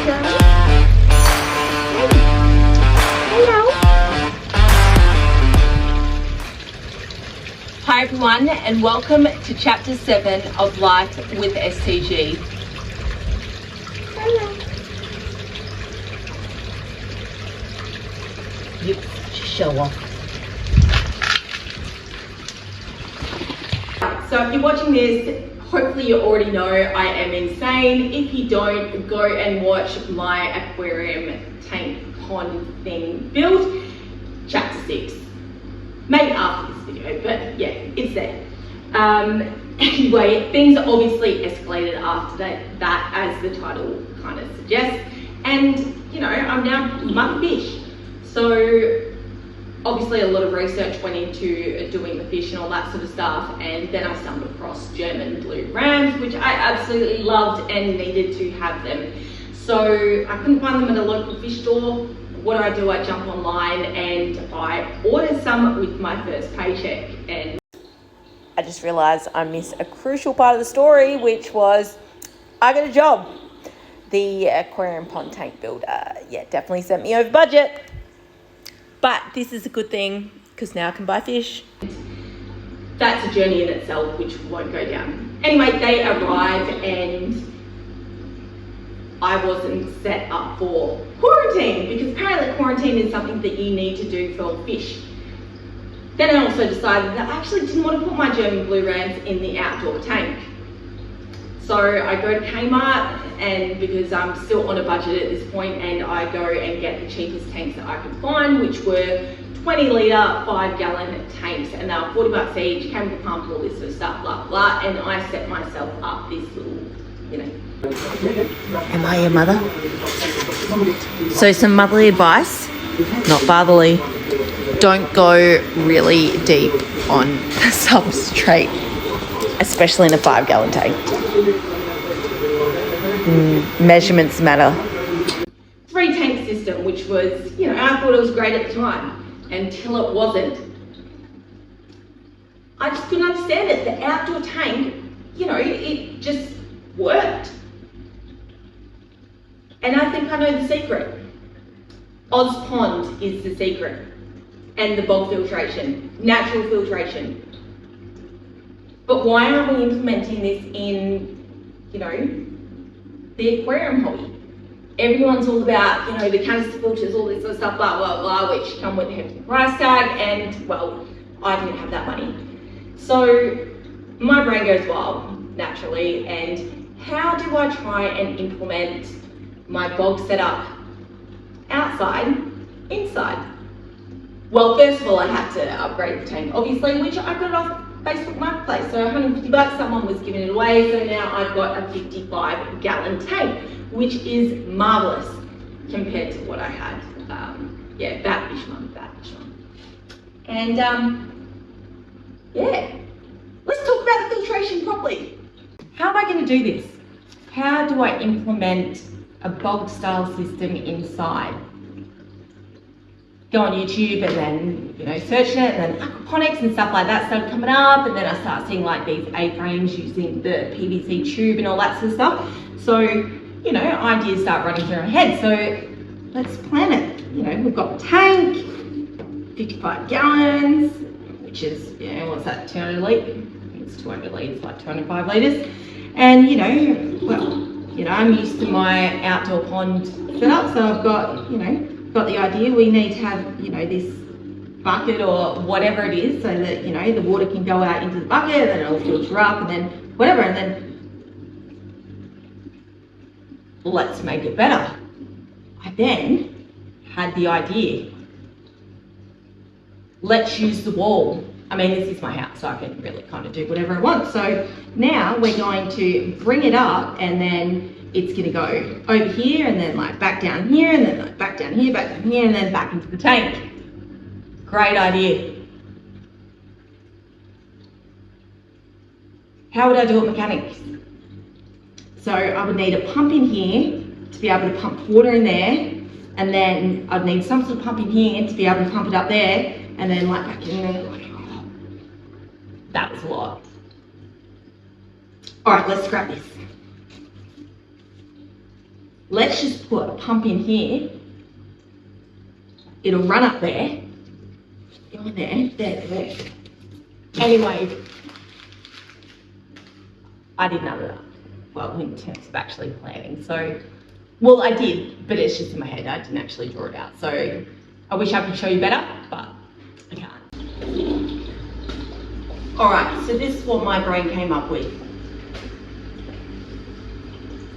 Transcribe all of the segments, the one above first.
Hello. Hi everyone, and welcome to Chapter 7 of Life with STG. Hello. You show off. So if you're watching this, hopefully you already know I am insane. If you don't, go and watch my aquarium tank pond thing build, Chapter 6. Maybe after this video, but yeah, it's there. Anyway, things obviously escalated after that, as the title kind of suggests. And, you know, I'm now MotherFish. So obviously a lot of research went into doing the fish and all that sort of stuff. And then I stumbled across German blue rams, which I absolutely loved and needed to have them. So I couldn't find them at a local fish store. What do? I jump online and I order some with my first paycheck. And I just realised I missed a crucial part of the story, which was I got a job. The aquarium pond tank builder, yeah, definitely sent me over budget. But this is a good thing because now I can buy fish. That's a journey in itself, which won't go down. Anyway, they arrive and I wasn't set up for quarantine, because apparently quarantine is something that you need to do for fish. Then I also decided that I actually didn't want to put my German blue rams in the outdoor tank. So I go to Kmart, and because I'm still on a budget at this point, and I go and get the cheapest tanks that I could find, which were 20 litre, 5 gallon tanks, and they were 40 bucks each, came with a pump, all this sort of stuff, blah, blah, and I set myself up this little, you know. Am I your mother? So some motherly advice, not fatherly. Don't go really deep on the substrate, especially in a 5 gallon tank. Measurements matter. 3 tank system, which was, you know, I thought it was great at the time, until it wasn't. I just couldn't understand it. The outdoor tank, you know, it just worked. And I think I know the secret. Oz Pond is the secret. And the bog filtration, natural filtration. But why aren't we implementing this in, you know, the aquarium hobby? Everyone's all about, you know, the canister filters, all this sort of stuff, blah, blah, blah, which come with a hefty price tag, and, well, I didn't have that money. So my brain goes wild, naturally, and how do I try and implement my bog setup outside, inside? Well, first of all, I had to upgrade the tank, obviously, which I got it off Facebook Marketplace. So 150 bucks, someone was giving it away. So now I've got a 55 gallon tank, which is marvelous compared to what I had. Yeah, bad fish mum. And yeah, let's talk about the filtration properly. How am I going to do this? How do I implement a bog style system inside? Go on YouTube and then, you know, searching it, and then aquaponics and stuff like that started coming up, and then I start seeing like these A-frames using the PVC tube and all that sort of stuff. So, you know, ideas start running through my head. So let's plan it. You know, we've got the tank, 55 gallons, which is, you know, what's that, 200 litres? I think it's 200 litres, like 205 litres. And, you know, well, you know, I'm used to my outdoor pond setup, so I've got, you know, got the idea we need to have, you know, this bucket or whatever it is, so that, you know, the water can go out into the bucket, and then it'll filter up, and then whatever, and then let's make it better. I then had the idea, let's use the wall. I mean, this is my house, so I can really kind of do whatever I want. So now we're going to bring it up, and then it's going to go over here, and then like back down here, and then like back down here, and then back into the tank. Great idea. How would I do it mechanically? So I would need a pump in here to be able to pump water in there, and then I'd need some sort of pump in here to be able to pump it up there, and then like back in there. Like, oh, that was a lot. All right, let's scrap this. let's just put a pump in here. It'll run up there. Go in there. Anyway, I did none of that. Well, in terms of actually planning. So, well, I did, but it's just in my head. I didn't actually draw it out. So I wish I could show you better, but I can't. All right, so this is what my brain came up with.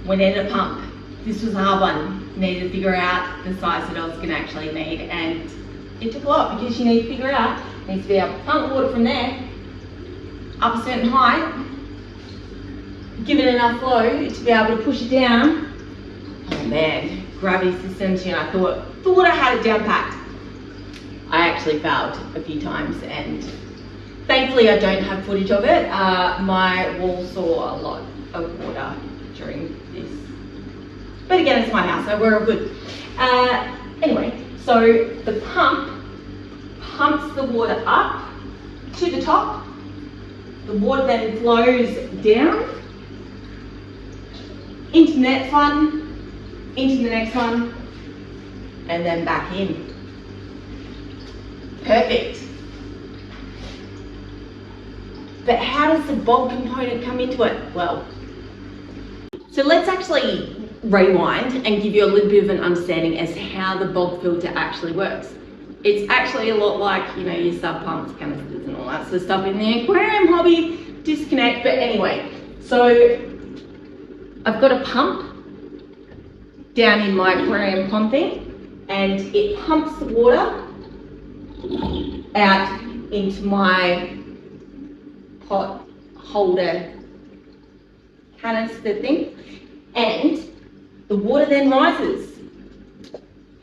We needed a pump. This was a hard one. Needed to figure out the size that I was going to actually need, and it took a lot because you need to figure out, you need to be able to pump water from there up a certain height, give it enough flow to be able to push it down. Oh man, gravity systems, you know, I thought I had it down packed. I actually failed a few times, and thankfully I don't have footage of it. My wall saw a lot of water during this. But again, it's my house, so we're all good. Anyway, so the pump pumps the water up to the top. The water then flows down into the next one, into the next one, and then back in. Perfect. But how does the bulb component come into it? Well, so let's actually rewind and give you a little bit of an understanding as to how the bulb filter actually works. It's actually a lot like, you know, your sub pumps, canisters and all that sort of stuff in the aquarium hobby disconnect. But anyway, so I've got a pump down in my aquarium pond thing, and it pumps the water out into my pot holder canister thing, and the water then rises.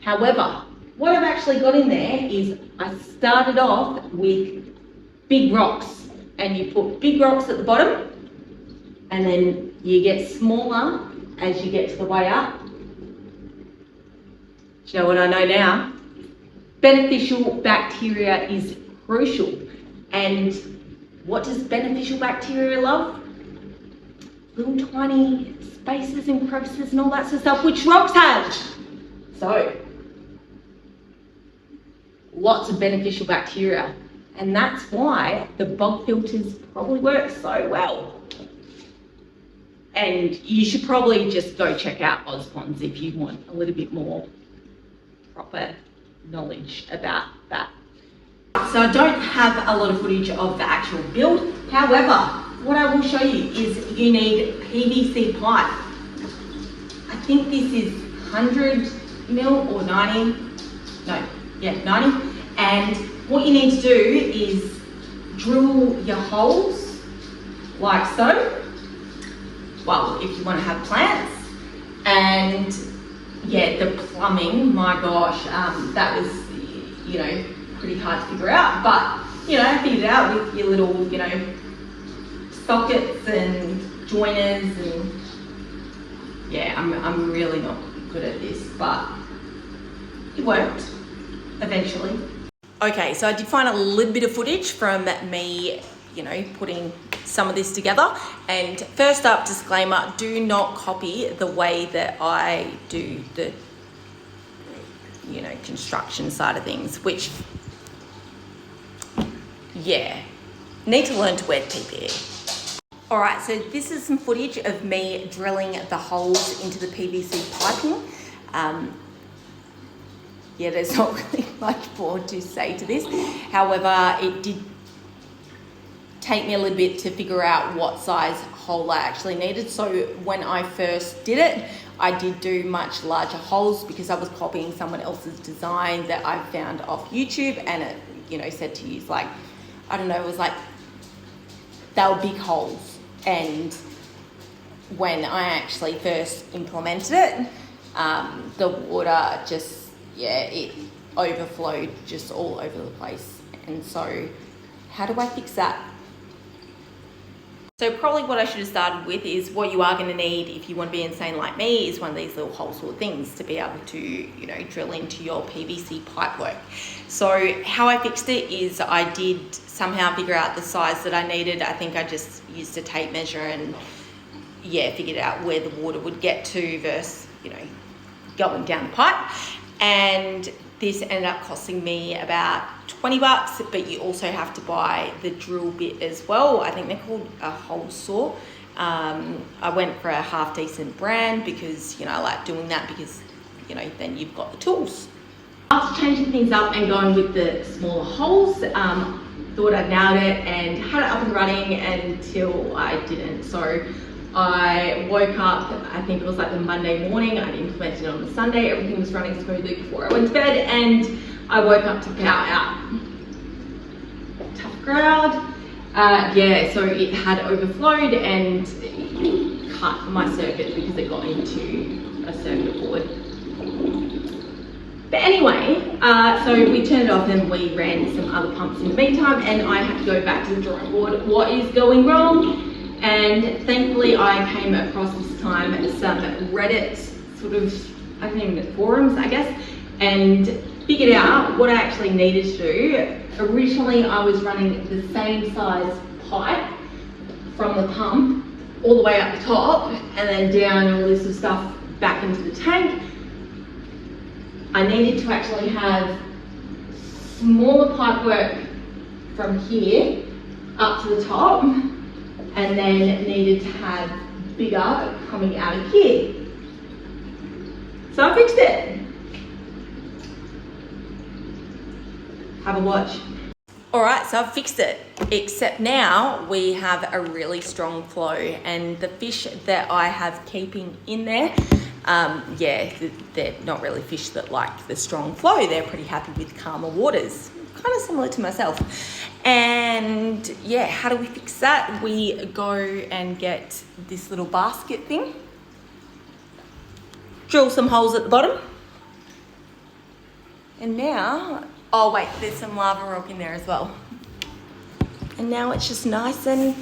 However, what I've actually got in there is I started off with big rocks, and you put big rocks at the bottom, and then you get smaller as you get to the way up. Do you know what I know now? Beneficial bacteria is crucial. And what does beneficial bacteria love? Little tiny spaces and crevices and all that sort of stuff, which rocks have. So, lots of beneficial bacteria. And that's why the bulb filters probably work so well. And you should probably just go check out Ozponds if you want a little bit more proper knowledge about that. So I don't have a lot of footage of the actual build. However, what I will show you is you need PVC pipe. I think this is 100 mil or 90. No, yeah, 90. And what you need to do is drill your holes like so. Well, if you want to have plants. And yeah, the plumbing, my gosh, that was, you know, pretty hard to figure out. But, you know, I figured it out with your little, you know, sockets and joiners, and yeah, I'm really not good at this, but it worked eventually. Okay, so I did find a little bit of footage from me, you know, putting some of this together. And first up, disclaimer, do not copy the way that I do the, you know, construction side of things, which, yeah, need to learn to wear TPE. All right, so this is some footage of me drilling the holes into the PVC piping. Yeah, there's not really much more to say to this. However, it did take me a little bit to figure out what size hole I actually needed. So when I first did it, I did do much larger holes because I was copying someone else's design that I found off YouTube, and it, you know, said to use like, I don't know, it was like, they were big holes. And when I actually first implemented it, the water just, yeah, it overflowed just all over the place. And so how do I fix that? So probably what I should have started with is what you are going to need if you want to be insane like me is one of these little hole saw things to be able to, you know, drill into your PVC pipe work. So how I fixed it is I did somehow figure out the size that I needed. I think I just used a tape measure and, yeah, figured out where the water would get to versus, you know, going down the pipe. And this ended up costing me about 20 bucks, but you also have to buy the drill bit as well. I think they're called a hole saw. I went for a half decent brand because, you know, I like doing that because, you know, then you've got the tools. After changing things up and going with the smaller holes, thought I'd nailed it and had it up and running until I didn't. So I woke up, I think it was like the Monday morning, I'd implemented it on the Sunday, everything was running smoothly before I went to bed, and I woke up to power out. Tough crowd. Yeah, so it had overflowed and cut my circuit because it got into a circuit board. But anyway, so we turned it off and we ran some other pumps in the meantime, and I had to go back to the drawing board. What is going wrong? And thankfully I came across this time some Reddit sort of, I don't even know, forums, I guess, and figured out what I actually needed to do. Originally I was running the same size pipe from the pump all the way up the top and then down all this sort of stuff back into the tank. I needed to actually have smaller pipe work from here up to the top, and then needed to have bigger coming out of here. So I fixed it. Have a watch. All right, so I've fixed it, except now we have a really strong flow, and the fish that I have keeping in there, yeah, they're not really fish that like the strong flow. They're pretty happy with calmer waters, kind of similar to myself. And yeah, how do we fix that? We go and get this little basket thing, drill some holes at the bottom, and now, oh wait, there's some lava rock in there as well. And now it's just nice and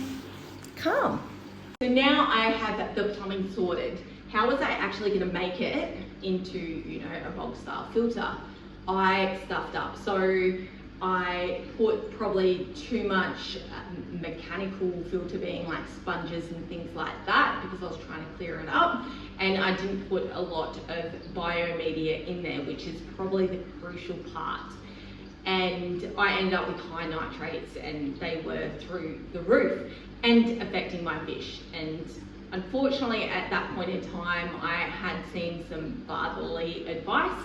calm. So now I have the plumbing sorted. How was I actually going to make it into, you know, a bog style filter? I stuffed up. So I put probably too much mechanical filter, being like sponges and things like that, because I was trying to clear it up, and I didn't put a lot of biomedia in there, which is probably the crucial part. And I ended up with high nitrates, and they were through the roof and affecting my fish. And unfortunately at that point in time I had seen some fatherly advice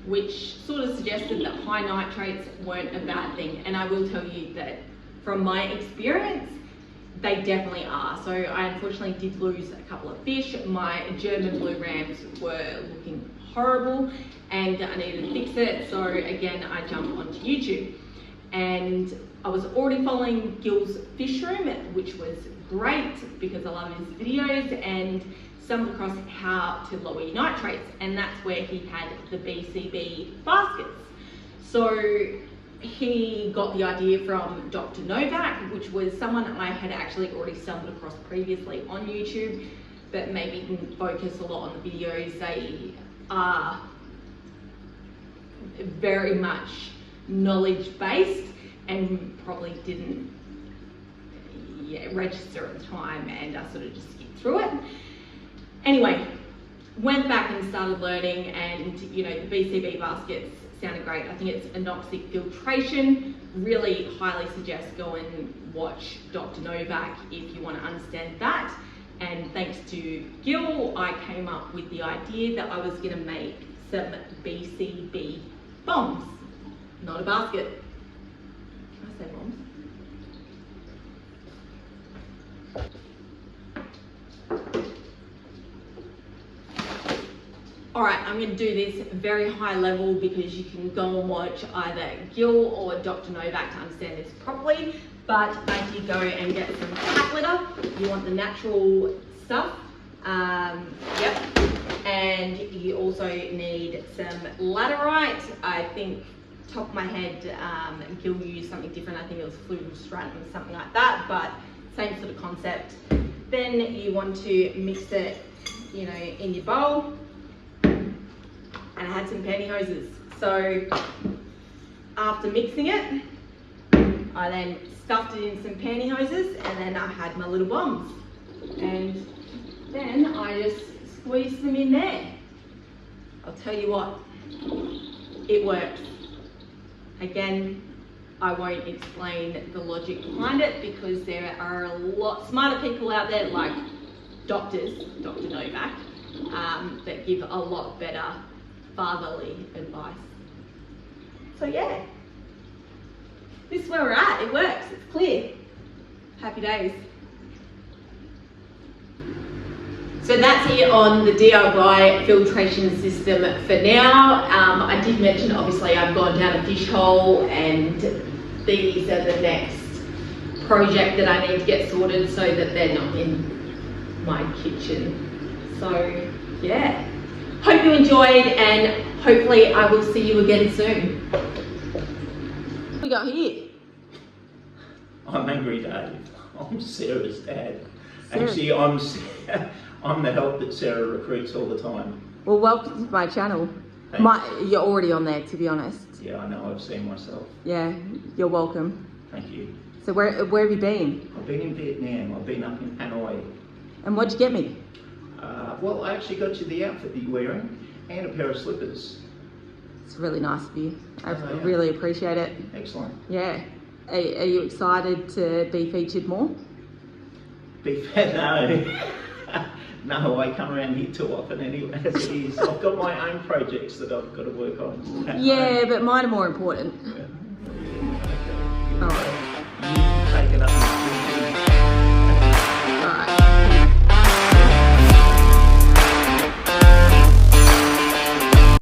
which sort of suggested that high nitrates weren't a bad thing, and I will tell you that from my experience they definitely are. So I unfortunately did lose a couple of fish. My German blue rams were looking horrible and I needed to fix it. So again I jumped onto YouTube, and I was already following Gil's Fish Room, which was great because I love his videos, and stumbled across how to lower your nitrates, and that's where he had the BCB baskets. So he got the idea from Dr. Novak, which was someone I had actually already stumbled across previously on YouTube, but maybe didn't focus a lot on the videos. They are very much knowledge based and probably didn't register at the time, and I sort of just skipped through it. Anyway, went back and started learning, and you know, the BCB baskets sounded great. I think it's anoxic filtration. Really highly suggest go and watch Dr. Novak if you want to understand that. And thanks to Gil, I came up with the idea that I was going to make some BCB bombs, not a basket. Can I say bombs? All right, I'm going to do this very high level because you can go and watch either Gil or Dr. Novak to understand this properly, but I did go and get some cat litter. You want the natural stuff. Yep. And you also need some laterite. I think, top of my head, Gil used something different. I think it was fluvial stratum or something like that, but same sort of concept. Then you want to mix it, you know, in your bowl. And I had some pantyhoses. So after mixing it, I then stuffed it in some pantyhoses, and then I had my little bombs. And then I just squeezed them in there. I'll tell you what, it works. Again, I won't explain the logic behind it because there are a lot smarter people out there like doctors, Dr. Novak, that give a lot better fatherly advice. So yeah, this is where we're at. It works, it's clear. Happy days. So that's it on the DIY filtration system for now. I did mention, obviously, I've gone down a fish hole and these are the next project that I need to get sorted so that they're not in my kitchen. So yeah, hope you enjoyed and hopefully I will see you again soon. What we got here? I'm Angry Dave. I'm Sarah's dad. Sarah. Actually, I'm the help that Sarah recruits all the time. Well, welcome to my channel. You're already on there, to be honest. Yeah, I know, I've seen myself. Yeah, you're welcome. Thank you. So where have you been? I've been in Vietnam, I've been up in Hanoi. And what'd you get me? Well, I actually got you the outfit that you're wearing and a pair of slippers. It's really nice of you. I Oh, yeah. really appreciate it. Excellent. Yeah. Are you excited to be featured more? No. No, I come around here too often anyway, as it is. I've got my own projects that I've got to work on. Yeah, but mine are more important. Yeah. All right. You take it up.